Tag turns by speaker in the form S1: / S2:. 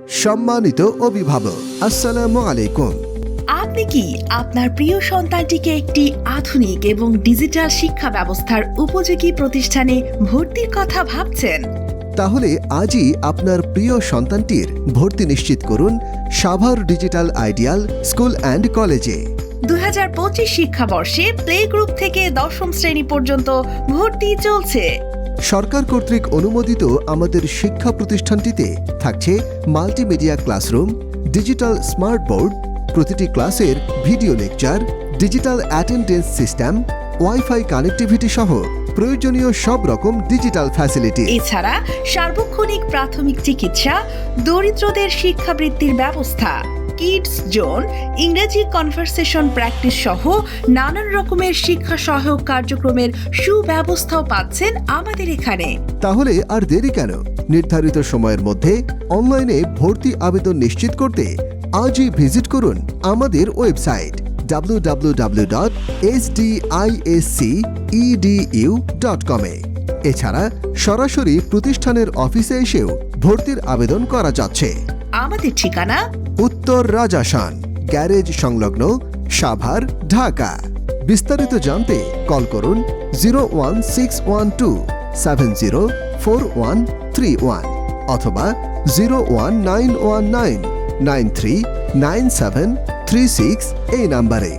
S1: সম্মানিত অভিভাবক, আসসালামু আলাইকুম।
S2: আপনি কি আপনার প্রিয় সন্তানটিকে একটি আধুনিক এবং ডিজিটাল শিক্ষা ব্যবস্থার উপযোগী প্রতিষ্ঠানে ভর্তির কথা ভাবছেন?
S1: তাহলে আজই আপনার প্রিয় সন্তানটির ভর্তি নিশ্চিত করুন Savar digital ideal school and কলেজে।
S2: 2025 শিক্ষাবর্ষে প্লে গ্রুপ থেকে 10ম শ্রেণী পর্যন্ত ভর্তি চলছে।
S1: সরকার কর্তৃক অনুমোদিত আমাদের শিক্ষা প্রতিষ্ঠানটিতে থাকছে multimedia classroom, digital smart board, প্রতিটি ক্লাসের video lecture, digital attendance system, wifi connectivity সহ প্রয়োজনীয় সব রকম ডিজিটাল ফ্যাসিলিটি।
S2: এছাড়া সার্বক্ষণিক প্রাথমিক চিকিৎসা, দরিদ্রদের শিক্ষাবৃত্তির ব্যবস্থা, কিডস জোন, ইংরেজি কনভারসেশন প্র্যাকটিস সহ নানান রকমের শিক্ষা সহায়ক কার্যক্রমের সুব্যবস্থাও পাচ্ছেন আমাদের এখানে।
S1: তাহলে আর দেরি কেন? নির্ধারিত সময়ের মধ্যে অনলাইনে ভর্তি আবেদন নিশ্চিত করতে আজই ভিজিট করুন আমাদের ওয়েবসাইট www.sdiscedu.com এ। এছাড়া সরাসরি প্রতিষ্ঠানের অফিসে এসেও ভর্তির আবেদন করা যাচ্ছে।
S2: আমাদের ঠিকানা
S1: উত্তর রাজাসান, গ্যারেজ সংলগ্ন, সাভার, ঢাকা। বিস্তারিত জানতে কল করুন 01612704131 অথবা 01919939736 এই নাম্বারে।